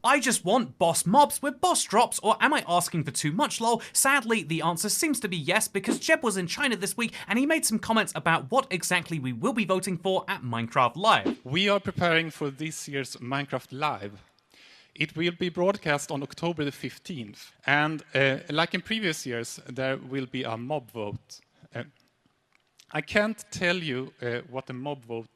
I just want boss mobs with boss drops, or am I asking for too much lol? Sadly, the answer seems to be yes, because JEB was in China this week and he made some comments about what exactly we will be voting for at Minecraft Live. We are preparing for this year's Minecraft Live. It will be broadcast on October the 15th, and like in previous years, there will be a mob vote. I can't tell you what the mob vote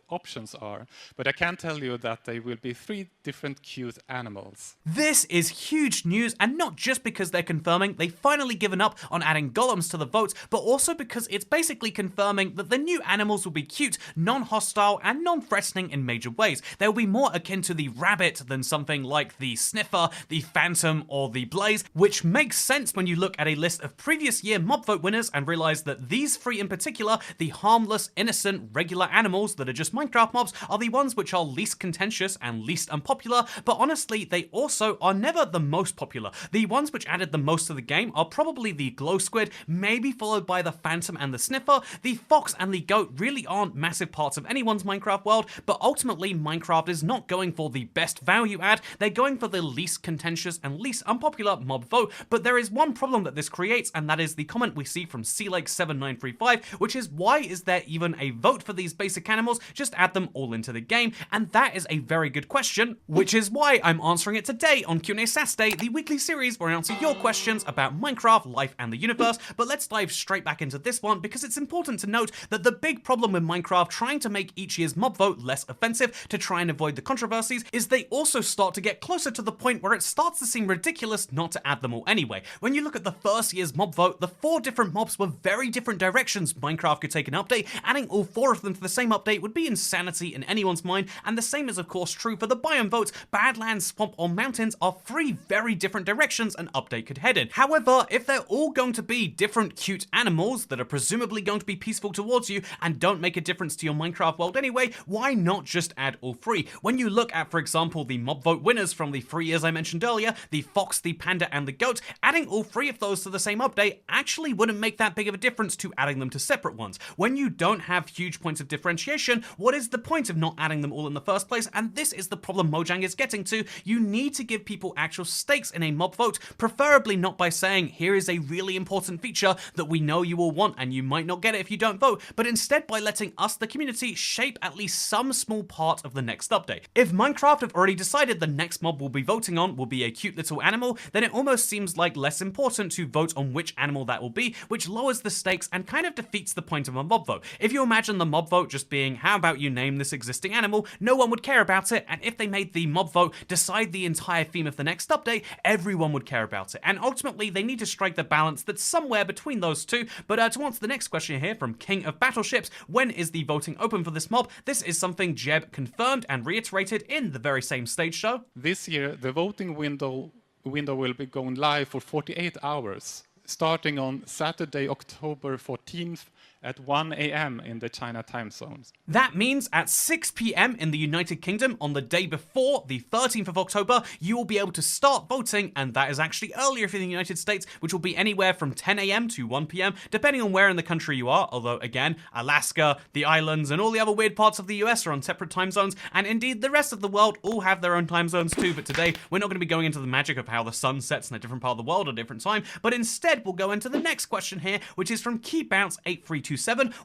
options are, but I can tell you that they will be 3 different cute animals. This is huge news, and not just because they're confirming they've finally given up on adding golems to the votes, but also because it's basically confirming that the new animals will be cute, non-hostile, and non-threatening in major ways. They'll be more akin to the rabbit than something like the sniffer, the phantom, or the blaze, which makes sense when you look at a list of previous year mob vote winners and realize that these 3 in particular, the harmless, innocent, regular animals that are just Minecraft mobs, are the ones which are least contentious and least unpopular, but honestly, they also are never the most popular. The ones which added the most to the game are probably the glow squid, maybe followed by the phantom and the sniffer. The fox and the goat really aren't massive parts of anyone's Minecraft world, but ultimately Minecraft is not going for the best value add, they're going for the least contentious and least unpopular mob vote. But there is one problem that this creates, and that is the comment we see from CLake7935, which is, why is there even a vote for these basic animals? Just add them all into the game. And that is a very good question, which is why I'm answering it today on Q&A Saturday, the weekly series where I answer your questions about Minecraft, life, and the universe. But let's dive straight back into this one, because it's important to note that the big problem with Minecraft trying to make each year's mob vote less offensive to try and avoid the controversies is they also start to get closer to the point where it starts to seem ridiculous not to add them all anyway. When you look at the first year's mob vote, the 4 different mobs were very different directions Minecraft could take an update. Adding all 4 of them to the same update would be insanity in anyone's mind, and the same is of course true for the biome votes. Badlands, swamp, or mountains are 3 very different directions an update could head in. However, if they're all going to be different cute animals that are presumably going to be peaceful towards you and don't make a difference to your Minecraft world anyway, why not just add all 3? When you look at, for example, the mob vote winners from the 3 years I mentioned earlier, the fox, the panda, and the goat, adding all 3 of those to the same update actually wouldn't make that big of a difference to adding them to separate ones. When you don't have huge points of differentiation, what is the point of not adding them all in the first place? And this is the problem Mojang is getting to. You need to give people actual stakes in a mob vote, preferably not by saying, here is a really important feature that we know you will want and you might not get it if you don't vote, but instead by letting us, the community, shape at least some small part of the next update. If Minecraft have already decided the next mob we'll be voting on will be a cute little animal, then it almost seems like less important to vote on which animal that will be, which lowers the stakes and kind of defeats the point of a mob vote. If you imagine the mob vote just being, how about you name this existing animal, no one would care about it, and if they made the mob vote decide the entire theme of the next update, everyone would care about it. And ultimately, they need to strike the balance that's somewhere between those two. But to answer the next question here from King of Battleships, when is the voting open for this mob? This is something JEB confirmed and reiterated in the very same stage show. This year, the voting window will be going live for 48 hours, starting on Saturday, October 14th at 1 a.m. in the China time zones. That means at 6 p.m. in the United Kingdom on the day before, the 13th of October, you will be able to start voting, and that is actually earlier for the United States, which will be anywhere from 10 a.m. to 1 p.m, depending on where in the country you are, although again, Alaska, the islands, and all the other weird parts of the US are on separate time zones, and indeed the rest of the world all have their own time zones too, but today we're not going to be going into the magic of how the sun sets in a different part of the world at a different time, but instead we'll go into the next question here, which is from KeyBounce8327.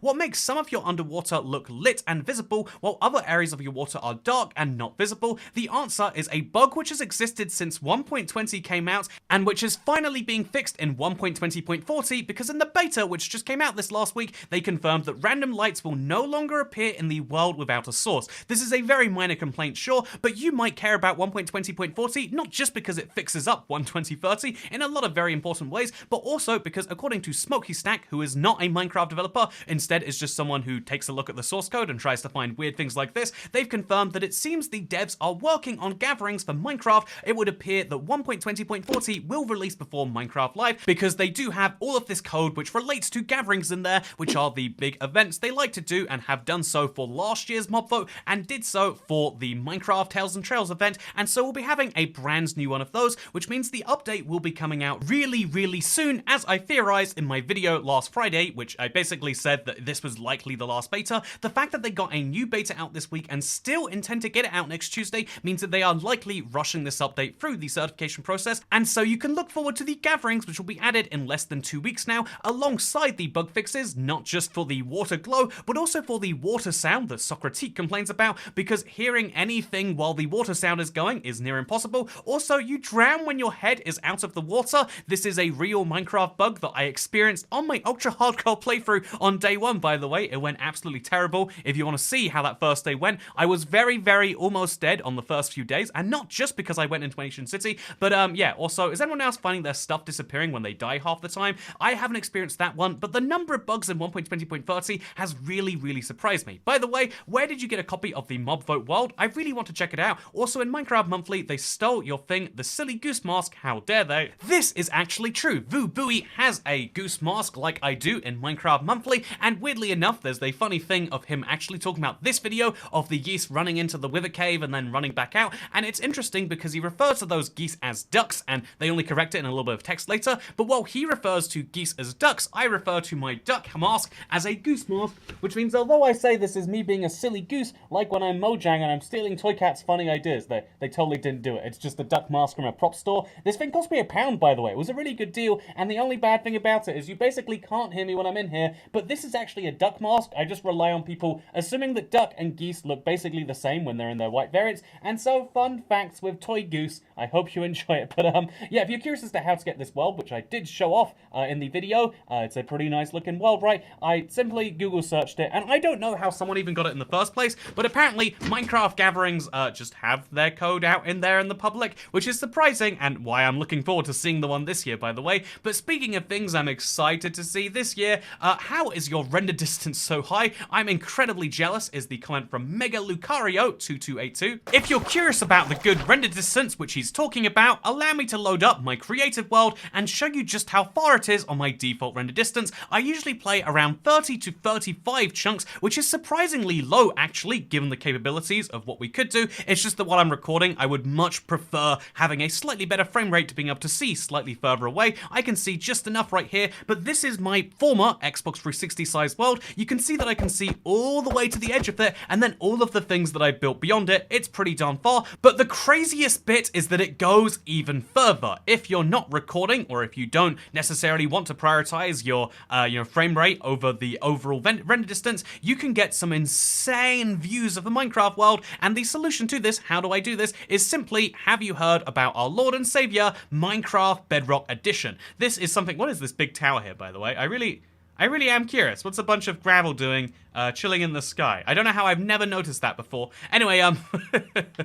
What makes some of your underwater look lit and visible while other areas of your water are dark and not visible? The answer is a bug which has existed since 1.20 came out and which is finally being fixed in 1.20.40, because in the beta, which just came out this last week, they confirmed that random lights will no longer appear in the world without a source. This is a very minor complaint, sure, but you might care about 1.20.40 not just because it fixes up 1.20.30 in a lot of very important ways, but also because according to Smokey Stack, who is not a Minecraft developer, instead is just someone who takes a look at the source code and tries to find weird things like this, they've confirmed that it seems the devs are working on gatherings for Minecraft. It would appear that 1.20.40 will release before Minecraft Live, because they do have all of this code which relates to gatherings in there, which are the big events they like to do and have done so for last year's mob vote and did so for the Minecraft Tales and Trails event, and so we'll be having a brand new one of those, which means the update will be coming out really soon, as I theorized in my video last Friday, which I basically basically said that this was likely the last beta. The fact that they got a new beta out this week and still intend to get it out next Tuesday means that they are likely rushing this update through the certification process, and so you can look forward to the gatherings, which will be added in less than 2 weeks now, alongside the bug fixes, not just for the water glow, but also for the water sound that Socratique complains about, because hearing anything while the water sound is going is near impossible. Also, you drown when your head is out of the water. This is a real Minecraft bug that I experienced on my ultra hardcore playthrough on day 1, by the way. It went absolutely terrible. If you want to see how that first day went, I was very almost dead on the first few days, and not just because I went into Ancient City, but yeah, also, is anyone else finding their stuff disappearing when they die half the time? I haven't experienced that one, but the number of bugs in 1.20.30 has really surprised me. By the way, where did you get a copy of the Mob Vote World? I really want to check it out. Also, in Minecraft Monthly, they stole your thing, the silly goose mask. How dare they? This is actually true. Vu Bui has a goose mask like I do in Minecraft Monthly, and weirdly enough, there's the funny thing of him actually talking about this video of the geese running into the Wither Cave and then running back out, and it's interesting because he refers to those geese as ducks, and they only correct it in a little bit of text later, but while he refers to geese as ducks, I refer to my duck mask as a goose mask, which means although I say this is me being a silly goose, like when I'm Mojang and I'm stealing Toy Cat's funny ideas, they totally didn't do it. It's just a duck mask from a prop store. This thing cost me £1, by the way. It was a really good deal, and the only bad thing about it is you basically can't hear me when I'm in here, but this is actually a duck mask. I just rely on people assuming that duck and geese look basically the same when they're in their white variants, and so fun facts with Toy Goose. I hope you enjoy it, but yeah, if you're curious as to how to get this world, which I did show off in the video, it's a pretty nice looking world, right? I simply Google searched it, and I don't know how someone even got it in the first place, but apparently Minecraft gatherings just have their code out in there in the public, which is surprising, and why I'm looking forward to seeing the one this year, by the way. But speaking of things I'm excited to see this year, how is your render distance so high? I'm incredibly jealous, is the comment from Mega Lucario 2282. If you're curious about the good render distance which he's talking about, allow me to load up my creative world and show you just how far it is on my default render distance. I usually play around 30 to 35 chunks, which is surprisingly low actually, given the capabilities of what we could do. It's just that while I'm recording, I would much prefer having a slightly better frame rate to being able to see slightly further away. I can see just enough right here, but this is my former Xbox 360 size world. You can see that I can see all the way to the edge of it, and then all of the things that I built beyond it. It's pretty darn far, but the craziest bit is that it goes even further. If you're not recording, or if you don't necessarily want to prioritize your frame rate over the overall render distance, you can get some insane views of the Minecraft world, and the solution to this, how do I do this, is simply, have you heard about our Lord and Savior, Minecraft Bedrock Edition? This is something, what is this big tower here, by the way? I really am curious. What's a bunch of gravel doing chilling in the sky? I don't know how I've never noticed that before. Anyway,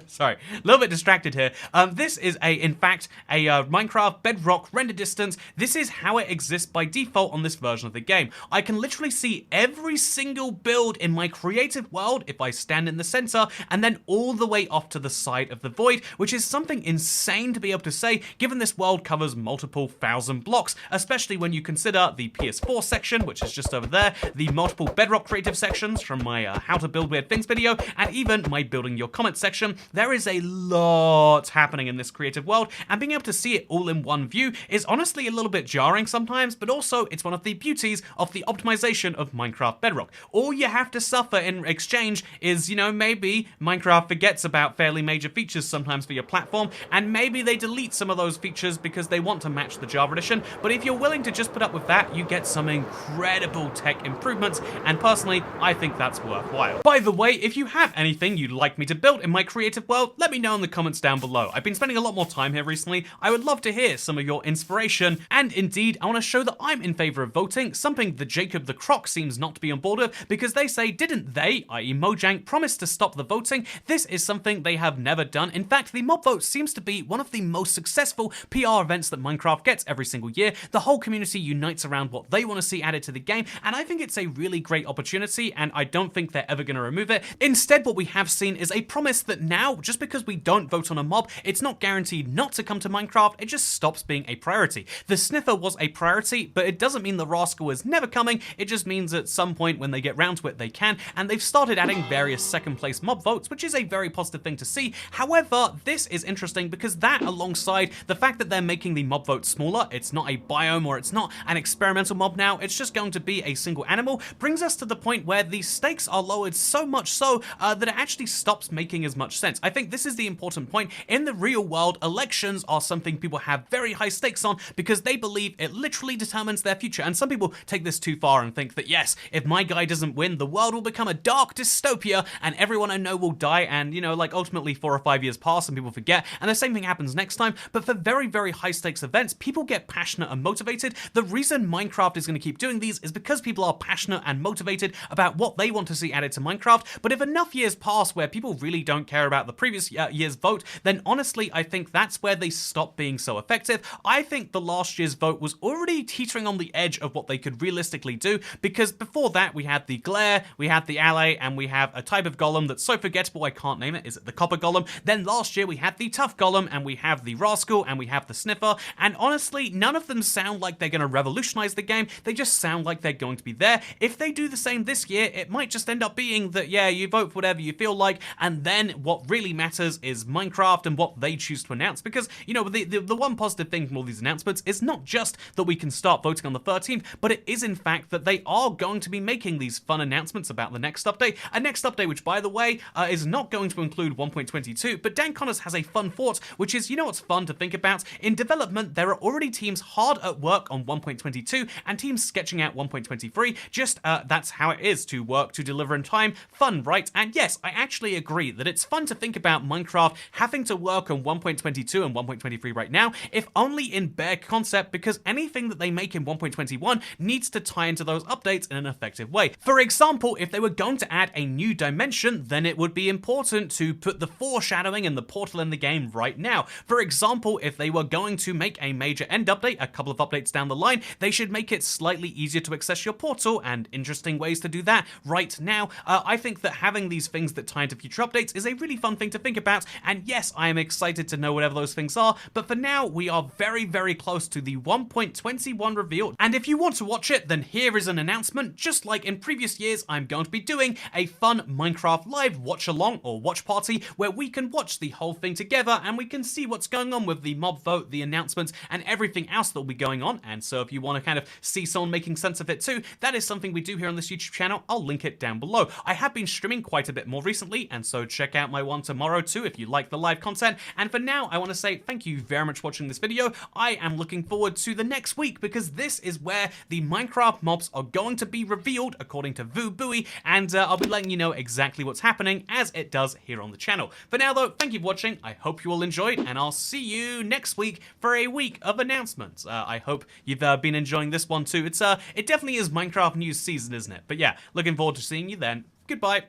sorry, a little bit distracted here. This is in fact, a Minecraft Bedrock render distance. This is how it exists by default on this version of the game. I can literally see every single build in my creative world if I stand in the center, and then all the way off to the side of the void, which is something insane to be able to say, given this world covers multiple thousand blocks, especially when you consider the PS4 section, which is just over there, the multiple Bedrock creative sections from my How to Build Weird Things video, and even my Building Your Comments section. There is a lot happening in this creative world, and being able to see it all in one view is honestly a little bit jarring sometimes, but also it's one of the beauties of the optimization of Minecraft Bedrock. All you have to suffer in exchange is, you know, maybe Minecraft forgets about fairly major features sometimes for your platform, and maybe they delete some of those features because they want to match the Java edition, but if you're willing to just put up with that, you get some incredible tech improvements, and personally, I think that's worthwhile. By the way, if you have anything you'd like me to build in my creative world, let me know in the comments down below. I've been spending a lot more time here recently. I would love to hear some of your inspiration, and indeed, I want to show that I'm in favor of voting, something that Jacob the Croc seems not to be on board with, because they say, didn't they, i.e. Mojang, promise to stop the voting? This is something they have never done. In fact, the mob vote seems to be one of the most successful PR events that Minecraft gets every single year. The whole community unites around what they want to see added to the game, and I think it's a really great opportunity, and I don't think they're ever going to remove it. Instead, what we have seen is a promise that now, just because we don't vote on a mob, it's not guaranteed not to come to Minecraft, it just stops being a priority. The sniffer was a priority, but it doesn't mean the rascal is never coming, it just means at some point when they get round to it, they can, and they've started adding various second place mob votes, which is a very positive thing to see. However, this is interesting because that, alongside the fact that they're making the mob vote smaller, it's not a biome or it's not an experimental mob now, it's just just going to be a single animal brings us to the point where the stakes are lowered so much so that it actually stops making as much sense. I think this is the important point. In the real world, elections are something people have very high stakes on because they believe it literally determines their future. And some people take this too far and think that, yes, if my guy doesn't win, the world will become a dark dystopia and everyone I know will die, and, you know, like, ultimately 4 or 5 years pass and people forget, and the same thing happens next time. But for very, very high stakes events, people get passionate and motivated. The reason Minecraft is going to keep doing these is because people are passionate and motivated about what they want to see added to Minecraft. But if enough years pass where people really don't care about the previous year's vote, then honestly, I think that's where they stop being so effective. I think the last year's vote was already teetering on the edge of what they could realistically do, because before that we had the glare, we had the ally, and we have a type of golem that's so forgettable I can't name it. Is it the copper golem? Then last year we had the tough golem, and we have the rascal, and we have the sniffer, and honestly, none of them sound like they're going to revolutionize the game. They just sound like they're going to be there. If they do the same this year, it might just end up being that, yeah, you vote for whatever you feel like, and then what really matters is Minecraft and what they choose to announce. Because, you know, the one positive thing from all these announcements is not just that we can start voting on the 13th, but it is in fact that they are going to be making these fun announcements about the next update. A next update which, by the way, is not going to include 1.22, but Dan Connors has a fun thought, which is, you know what's fun to think about? In development, there are already teams hard at work on 1.22 and teams sketching out 1.23. Just that's how it is to work to deliver in time. Fun, right? And yes, I actually agree that it's fun to think about Minecraft having to work on 1.22 and 1.23 right now, if only in bare concept, because anything that they make in 1.21 needs to tie into those updates in an effective way. For example, if they were going to add a new dimension, then it would be important to put the foreshadowing and the portal in the game right now. For example, if they were going to make a major end update, a couple of updates down the line, they should make it slightly easier to access your portal, and interesting ways to do that right now. I think that having these things that tie into future updates is a really fun thing to think about, and yes, I am excited to know whatever those things are, but for now, we are very, very close to the 1.21 reveal, and if you want to watch it, then here is an announcement. Just like in previous years, I'm going to be doing a fun Minecraft live watch-along or watch party where we can watch the whole thing together and we can see what's going on with the mob vote, the announcements, and everything else that will be going on. And so if you want to kind of see someone making sense of it too, that is something we do here on this YouTube channel. I'll link it down below. I have been streaming quite a bit more recently, and so check out my one tomorrow too if you like the live content. And for now, I want to say thank you very much for watching this video. I am looking forward to the next week because this is where the Minecraft mobs are going to be revealed according to Vu Bui, and I'll be letting you know exactly what's happening as it does here on the channel. For now though, thank you for watching. I hope you all enjoyed, and I'll see you next week for a week of announcements. I hope you've been enjoying this one too. It definitely is Minecraft news season, isn't it? But yeah, looking forward to seeing you then. Goodbye.